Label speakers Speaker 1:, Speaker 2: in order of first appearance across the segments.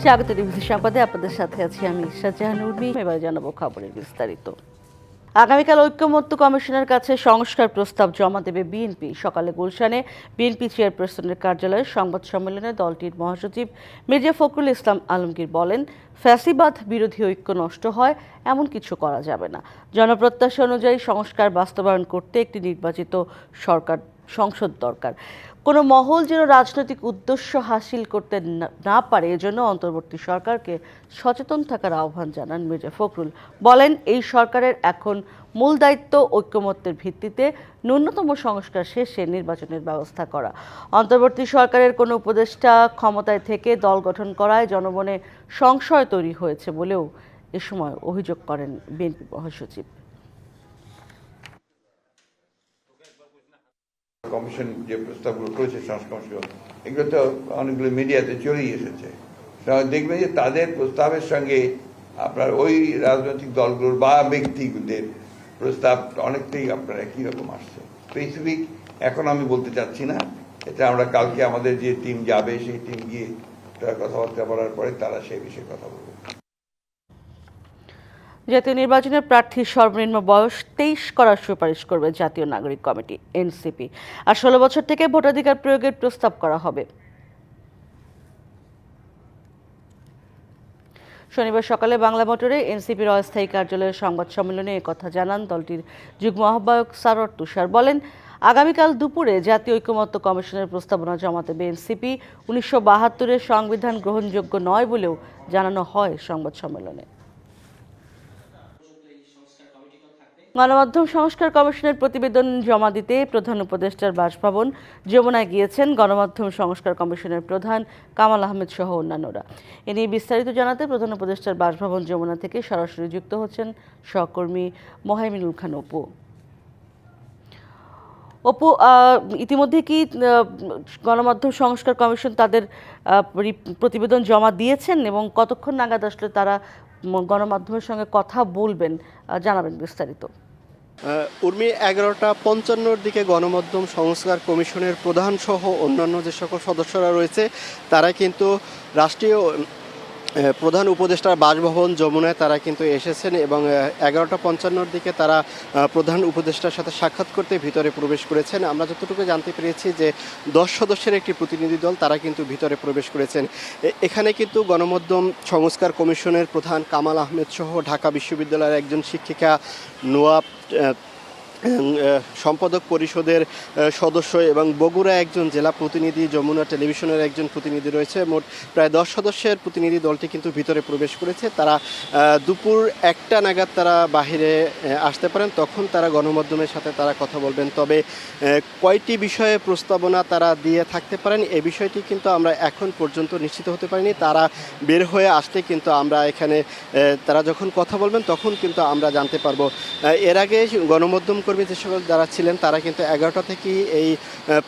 Speaker 1: স্বাগত টিভি সংবাদে আপনাদের সাথে আছি আমি শাহজাহান উর্মি। এবার জানাবো খবরের বিস্তারিত। আগামীকাল ঐক্যমত্য কমিশনের কাছে সংস্কার প্রস্তাব জমা দেবে বিএনপি। সকালে গুলশানে বিএনপি চেয়ারপারসনের কার্যালয়ে সংবাদ সম্মেলনে দলটির মহাসচিব মির্জা ফখরুল ইসলাম আলমগীর বলেন, ফ্যাসিবাদ বিরোধী ঐক্য নষ্ট হয় এমন কিছু করা যাবে না। জনপ্রত্যাশা অনুযায়ী সংস্কার বাস্তবায়ন করতে একটি নির্বাচিত সংসদ দরকার। কোনো মহল যেন রাজনৈতিক উদ্দেশ্য হাসিল করতে না পারে, এজন্য অন্তর্বর্তী সরকারকে সচেতন থাকার আহ্বান জানান মির্জা ফখরুল। বলেন, এই সরকারের এখন মূল দায়িত্ব ঐক্যমত্যের ভিত্তিতে ন্যূনতম সংস্কার শেষে নির্বাচনের ব্যবস্থা করা। অন্তর্বর্তী সরকারের কোনো উপদেষ্টা ক্ষমতায় থেকে দল গঠন করায় জনমনে সংশয় তৈরি হয়েছে বলেও এ সময় অভিযোগ করেন বিএনপি মহাসচিব।
Speaker 2: কমিশন যে প্রস্তাবগুলো করেছে সংস্কার কমিশন, এগুলো তো অনেকগুলো মিডিয়াতে চলেই এসেছে। দেখবেন যে তাদের প্রস্তাবের সঙ্গে আপনার ওই রাজনৈতিক দলগুলোর বা ব্যক্তিদের প্রস্তাব অনেকটাই আপনার একই রকম আসছে। স্পেসিফিক এখন আমি বলতে চাচ্ছি না, এটা আমরা কালকে আমাদের যে টিম যাবে সেই টিম গিয়ে তারা কথাবার্তা বলার পরে তারা সেই বিষয়ে কথা বলবে।
Speaker 1: জাতীয় নির্বাচনের প্রার্থীর সর্বনিম্ন বয়স 23 করার সুপারিশ করবে জাতীয় নাগরিক কমিটি এনসিপি। আর 16 বছর থেকে ভোটাধিকার প্রয়োগের প্রস্তাব করা হবে। শনিবার সকালে বাংলা মোটরে এনসিপির অস্থায়ী কার্যালয়ের সংবাদ সম্মেলনে একথা জানান দলটির যুগ্ম আহ্বায়ক সারোয়ার তুষার। বলেন, আগামীকাল দুপুরে জাতীয় ঐক্যমত্য কমিশনের প্রস্তাবনা জমা দেবে এনসিপি। 1972-এর সংবিধান গ্রহণযোগ্য নয় বলেও জানানো হয় সংবাদ সম্মেলনে। গণমাধ্যম সংস্কার কমিশনের প্রতিবেদন জমা দিতে প্রধান উপদেষ্টার বাসভবন যমুনায় গিয়েছেন গণমাধ্যম সংস্কার কমিশনের প্রধান কামাল আহমেদ সহ অন্যান্যরা। এ নিয়ে বিস্তারিত জানাতে প্রধান উপদেষ্টার বাসভবন যমুনা থেকে সরাসরি যুক্ত হচ্ছেন সহকর্মী মোহাইমিনুল খান অপু। অপু, ইতিমধ্যে কি গণমাধ্যম সংস্কার কমিশন তাদের প্রতিবেদন জমা দিয়েছেন এবং কতক্ষণ নাগাদ আসলে তারা গণমাধ্যমের সঙ্গে কথা বলবেন, জানাবেন বিস্তারিত?
Speaker 3: উর্মি, 11:55-র দিকে গণমাধ্যম সংস্কার কমিশনের প্রধান সহ অন্যান্য যে সকল সদস্যরা রয়েছে তারা কিন্তু রাষ্ট্রীয় প্রধান উপদেষ্টার বাসভবন যমুনায় তারা কিন্তু এসেছেন এবং 11:55-র দিকে তারা প্রধান উপদেষ্টার সাথে সাক্ষাৎ করতে ভিতরে প্রবেশ করেছেন। আমরা যতটুকু জানতে পেরেছি যে 10 সদস্যের একটি প্রতিনিধি দল তারা কিন্তু ভিতরে প্রবেশ করেছেন। এখানে কিন্তু গণমাধ্যম সংস্কার কমিশনের প্রধান কামাল আহমেদ সহ ঢাকা বিশ্ববিদ্যালয়ের একজন শিক্ষিকা, নোয়াব সম্পাদক পরিষদের সদস্য এবং বগুড়া একজন জেলা প্রতিনিধি, যমুনা টেলিভিশনের একজন প্রতিনিধি রয়েছে। মোট প্রায় 10 সদস্যের প্রতিনিধি দলটি কিন্তু ভিতরে প্রবেশ করেছে। তারা দুপুর 1টা নাগাদ তারা বাহিরে আসতে পারেন, তখন তারা গণমাধ্যমের সাথে তারা কথা বলবেন। তবে কয়টি বিষয়ে প্রস্তাবনা তারা দিয়ে থাকতে পারেন এই বিষয়টি কিন্তু আমরা এখন পর্যন্ত নিশ্চিত হতে পারিনি। তারা বের হয়ে আসলে কিন্তু আমরা এখানে তারা যখন কথা বলবেন তখন কিন্তু আমরা জানতে পারবো। এর আগে গণমাধ্যম যে সকল যারা ছিলেন তারা কিন্তু 11টা থেকেই এই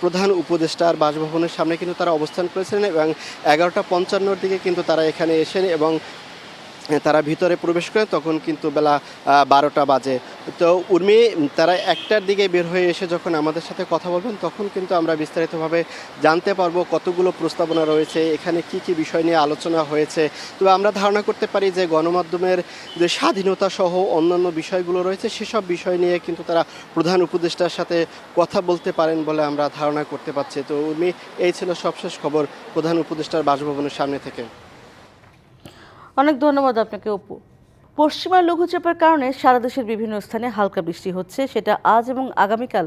Speaker 3: প্রধান উপদেষ্টার বাসভবনের সামনে কিন্তু তারা অবস্থান করেছিলেন এবং 11:55-র দিকে কিন্তু তারা এখানে এসেন এবং তারা ভিতরে প্রবেশ করে তখন কিন্তু বেলা 12টা বাজে। তো উর্মি, তারা 1টার দিকে বের হয়ে এসে যখন আমাদের সাথে কথা বলবেন তখন কিন্তু আমরা বিস্তারিতভাবে জানতে পারবো কতগুলো প্রস্তাবনা রয়েছে, এখানে কি কি বিষয় নিয়ে আলোচনা হয়েছে। তবে আমরা ধারণা করতে পারি যে গণমাধ্যমের যে স্বাধীনতা সহ অন্যান্য বিষয়গুলো রয়েছে সেসব বিষয় নিয়ে কিন্তু তারা প্রধান উপদেষ্টার সাথে কথা বলতে পারেন বলে আমরা ধারণা করতে পারছি। তো উর্মি, এই ছিল সবশেষ খবর প্রধান উপদেষ্টার বাসভবনের সামনে থেকে।
Speaker 1: অনেক ধন্যবাদ আপনাকে অপু। পশ্চিমা লঘুচাপের কারণে সারা দেশের বিভিন্ন স্থানে হালকা বৃষ্টি হচ্ছে, সেটা আজ এবং আগামীকাল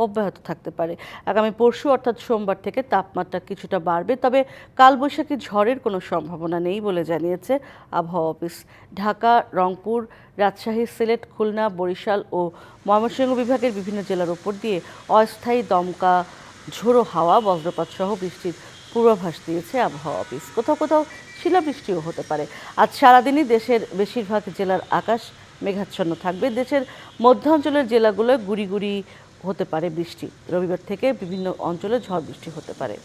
Speaker 1: অব্যাহত থাকতে পারে। আগামী পরশু অর্থাৎ সোমবার থেকে তাপমাত্রা কিছুটা বাড়বে, তবে কালবৈশাখী ঝড়ের কোনো সম্ভাবনা নেই বলে জানিয়েছে আবহাওয়া অফিস। ঢাকা, রংপুর, রাজশাহী, সিলেট, খুলনা, বরিশাল ও ময়মনসিংহ বিভাগের বিভিন্ন জেলার উপর দিয়ে অস্থায়ী দমকা ঝোড়ো হাওয়া, বজ্রপাত সহ বৃষ্টির পূর্বাভাস দিয়েছে আবহাওয়া অফিস। কোথাও কোথাও শিলাবৃষ্টিও হতে পারে। আজ সারাদিনই দেশের বেশিরভাগ জেলার আকাশ মেঘাচ্ছন্ন থাকবে। দেশের মধ্যাঞ্চলের জেলাগুলোয় গুড়ি গুড়ি হতে পারে বৃষ্টি। রবিবার থেকে বিভিন্ন অঞ্চলে ঝড় বৃষ্টি হতে পারে।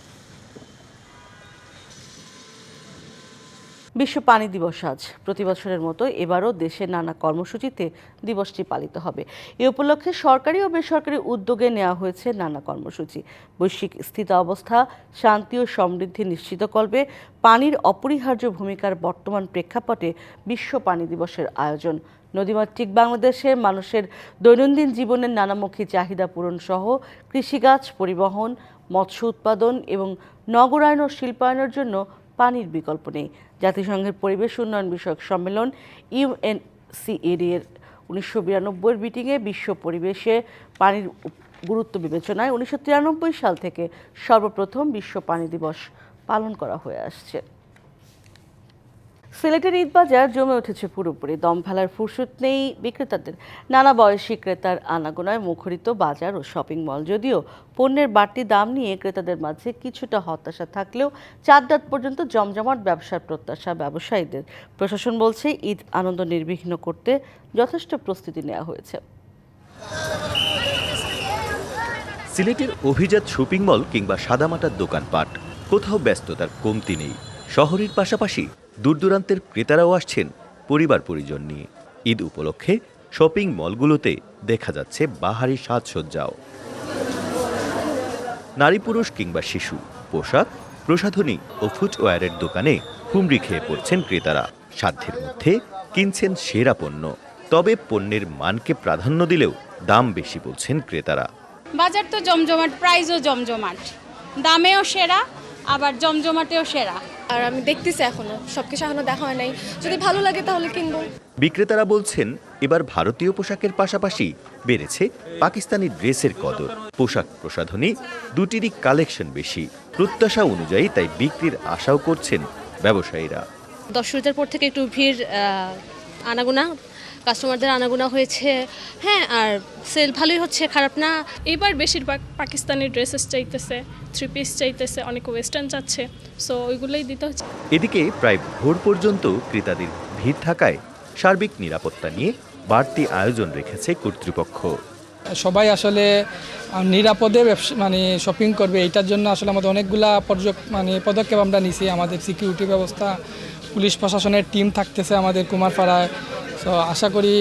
Speaker 1: বিশ্ব পানি দিবস আজ। প্রতি বছরের মতো এবারও দেশের নানা কর্মসূচিতে দিবসটি পালিত হবে। এ উপলক্ষে সরকারি ও বেসরকারি উদ্যোগে নেওয়া হয়েছে নানা কর্মসূচি। বৈশ্বিক স্থিতাবস্থা, শান্তি ও সমৃদ্ধি নিশ্চিত করবে পানির অপরিহার্য ভূমিকার বর্তমান প্রেক্ষাপটে বিশ্ব পানি দিবসের আয়োজন। নদীমাতৃক বাংলাদেশের মানুষের দৈনন্দিন জীবনের নানামুখী চাহিদা পূরণ সহ কৃষিকাজ, পরিবহন, মৎস্য উৎপাদন এবং নগরায়ন ও শিল্পায়নের জন্য পানির বিকল্প নেই। জাতিসংঘের পরিবেশ উন্নয়ন বিষয়ক সম্মেলন UNCED এর 1992 মিটিংয়ে বিশ্ব পরিবেশে পানির গুরুত্ব বিবেচনায় 1993 সাল থেকে সর্বপ্রথম বিশ্ব পানি দিবস পালন করা হয়ে আসছে। সিলেটের ঈদবাজার জমে উঠেছে পুরোপুরি। দম ফেলার ফুরসত নেই বিক্রেতাদের। নানা বয়সী ক্রেতার আনাগোনায় মুখরিত বাজার ও শপিং মল। যদিও পণ্যের বাড়তি দাম নিয়ে ক্রেতাদের মাঝে কিছুটা হতাশা থাকলেও চার রাত পর্যন্ত জমজমাট ব্যবসার প্রত্যাশা ব্যবসায়ীদের। প্রশাসন বলছে ঈদ আনন্দ নির্বিঘ্ন করতে যথেষ্ট প্রস্তুতি নেওয়া হয়েছে।
Speaker 4: সিলেটের অভিজাত শপিং মল কিংবা সাদামাটার দোকানপাট, কোথাও ব্যস্ততার কমতি নেই। শহরের পাশাপাশি দূরদূরান্তের ক্রেতারাও আসছেন পরিবার পরিজন নিয়ে। ঈদ উপলক্ষে শপিং মলগুলোতে দেখা যাচ্ছে বাহারি সাজসজ্জাও। নারী পুরুষ কিংবা শিশু, পোশাক, প্রসাধনী ও ফুটওয়্যারের দোকানে হুমড়ি খেয়ে পড়ছেন ক্রেতারা। সাধ্যের মধ্যে কিনছেন সেরা পণ্য। তবে পণ্যের মানকে প্রাধান্য দিলেও দাম বেশি বলছেন ক্রেতারা।
Speaker 5: বাজার তো জমজমাট, প্রাইসও জমজমাট, দামেও সেরা, আবার জমজমাটেও সেরা।
Speaker 6: আর আমি দেখতেছি এখনো সবকিছু এখনো দেখা হয় নাই, যদি ভালো লাগে তাহলে কিনবো।
Speaker 4: বিক্রেতারা বলছেন এবার ভারতীয় পোশাকের পাশাপাশি বেড়েছে পাকিস্তানি ড্রেসের কদর। পোশাক প্রসাধনী দুটিরই কালেকশন বেশি। প্রত্যাশা অনুযায়ী তাই বিক্রির আশাও করছেন ব্যবসায়ীরা।
Speaker 7: দর্শকদের পর থেকে একটু ভিড়, আনাগোনা, কাস্টমারদের আনাগোনা হয়েছে। হ্যাঁ, আর সেল ভালোই হচ্ছে, খারাপ না।
Speaker 8: এবার বেশিরভাগ পাকিস্তানি ড্রেসেস চাইতেছে, 3 পিস চাইতেছে, অনেক ওয়েস্টার্ন চাচ্ছে, সো ওইগুলোই দিতে হচ্ছে।
Speaker 4: এদিকে প্রায় ভোর পর্যন্ত ক্রেতাদের ভিড় থাকায় সার্বিক নিরাপত্তা নিয়ে বাড়তি আয়োজন রেখেছে কর্তৃপক্ষ।
Speaker 9: সবাই আসলে নিরাপদে শপিং করবে, এইটার জন্য আসলে আমাদের অনেকগুলা পদক্ষেপ আমরা নিছি। আমাদের সিকিউরিটি ব্যবস্থা, পুলিশ প্রশাসনের টিম থাকতেছে আমাদের কুমারপাড়ায়। তো আশা করি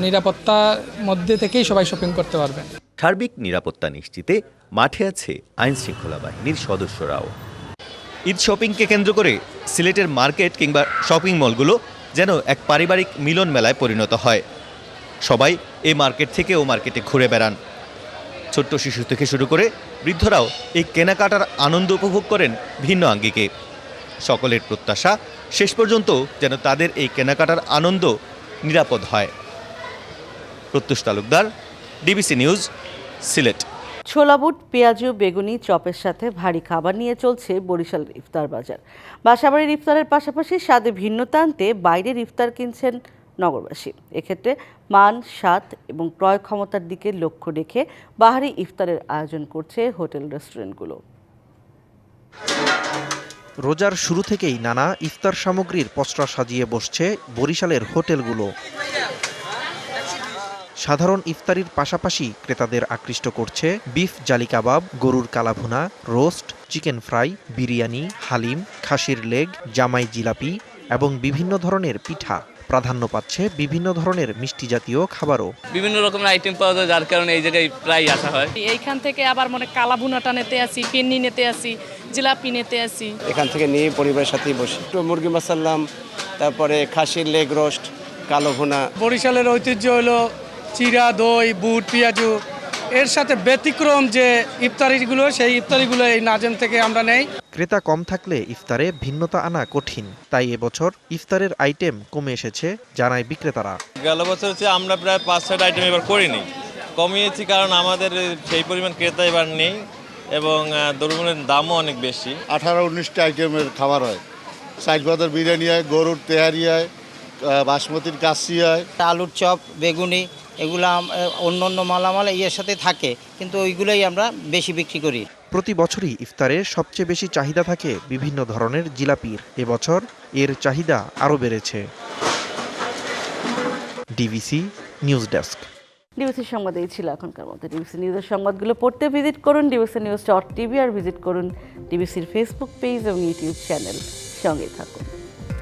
Speaker 9: নিরাপত্তার মধ্যে থেকেই সবাই শপিং করতে পারবে।
Speaker 4: সার্বিক নিরাপত্তা নিশ্চিতে মাঠে আছে আইন শৃঙ্খলা বাহিনীর সদস্যরাও। ঈদ শপিংকে কেন্দ্র করে সিলেটের মার্কেট কিংবা শপিং মলগুলো যেন এক পারিবারিক মিলন মেলায় পরিণত হয়। সবাই এই মার্কেট থেকে ও মার্কেটে ঘুরে বেড়ান। ছোট্ট শিশু থেকে শুরু করে বৃদ্ধরাও এই কেনাকাটার আনন্দ উপভোগ করেন ভিন্ন আঙ্গিকে। সকলের প্রত্যাশা শেষ পর্যন্ত যেন তাদের এই কেনাকাটার আনন্দ নিরাপদ হয়। প্রত্যুষ তালুকদার, ডিবিসি নিউজ, সিলেট।
Speaker 1: ছোলা বুট, পেঁয়াজু, বেগুনি, চপের সাথে ভারী খাবার নিয়ে চলছে বরিশালের ইফতার বাজার। বাসাবাড়ির ইফতারের পাশাপাশি স্বাদে ভিন্নতা আনতে বাইরের ইফতার কিনছেন নগরবাসী। এক্ষেত্রে মান, স্বাদ এবং ক্রয় ক্ষমতার দিকে লক্ষ্য রেখে বাহারি ইফতারের আয়োজন করছে হোটেল রেস্টুরেন্টগুলো।
Speaker 10: রোজার শুরু থেকেই নানা ইফতার সামগ্রীর পসরা সাজিয়ে বসছে বরিশালের হোটেলগুলো। সাধারণ ইফতারির পাশাপাশি ক্রেতাদের আকৃষ্ট করছে বিফ জালি কাবাব, গরুর কালাভুনা, roast, chicken fry, biryani, haleem, খাসির লেগ, জামাই জিলাপি এবং বিভিন্ন ধরনের পিঠা। প্রাধান্য পাচ্ছে বিভিন্ন ধরনের মিষ্টি জাতীয় খাবারও।
Speaker 11: বিভিন্ন রকমের আইটেম পাওয়া যায়, যার কারণে এই জায়গায় প্রায় আসা হয়।
Speaker 8: এইখান থেকে আবার কালাভুনাটা নিতে আসি, পেন্নি নিতে আসি, জিলাপি নিতে আসি।
Speaker 3: এখান থেকে নিয়ে পরিবারের সাথেই বসি। একটু মুরগি মাসাল্লাম, তারপরে খাসির লেগ রোস্ট, কালো ভুনা।
Speaker 9: বরিশালের ঐতিহ্য হলো চিরা, দই, বুট, পেঁয়াজু। এর সাথে ব্যতিক্রম যে ইফতারিগুলো, সেই ইফতারিগুলো এই নাজেম থেকে আমরা নেই।
Speaker 10: ক্রেতা কম থাকলে ইফতারে ভিন্নতা আনা কঠিন, তাই এবছর ইফতারের আইটেম কমে এসেছে জানায় বিক্রেতারা।
Speaker 11: গেল বছর হচ্ছে আমরা প্রায় 5-6টা আইটেম এবার করিনি, কমিয়েছি, কারণ আমাদের সেই পরিমাণ ক্রেতা এবার নেই এবং দ্রব্যমূল্যের দামও অনেক বেশি।
Speaker 12: 18-19টা আইটেমের খাবার হয়। সাইড বাদার বিরিয়ানি হয়, গরুর তেহারি হয়, বাসমতির কাশি হয়,
Speaker 13: আলুর চপ, বেগুনি, এগুলো অন্য অন্য মালামাল এর সাথে থাকে, কিন্তু ওইগুলোই আমরা বেশি বিক্রি করি।
Speaker 10: প্রতি বছরই ইফতারে সবচেয়ে বেশি চাহিদা থাকে বিভিন্ন ধরনের জিলাপির। এবছর এর চাহিদা আরও বেড়েছে। DBC news desk.
Speaker 1: ডিবিসি সংবাদ এই ছিল এখনকার মতো। ডিবিসি নিউজের সংবাদগুলো পড়তে ভিজিট করুন dbcnews.tv আর ভিজিট করুন ডিবিসির ফেসবুক পেজ এবং ইউটিউব চ্যানেল। সঙ্গে থাকুন।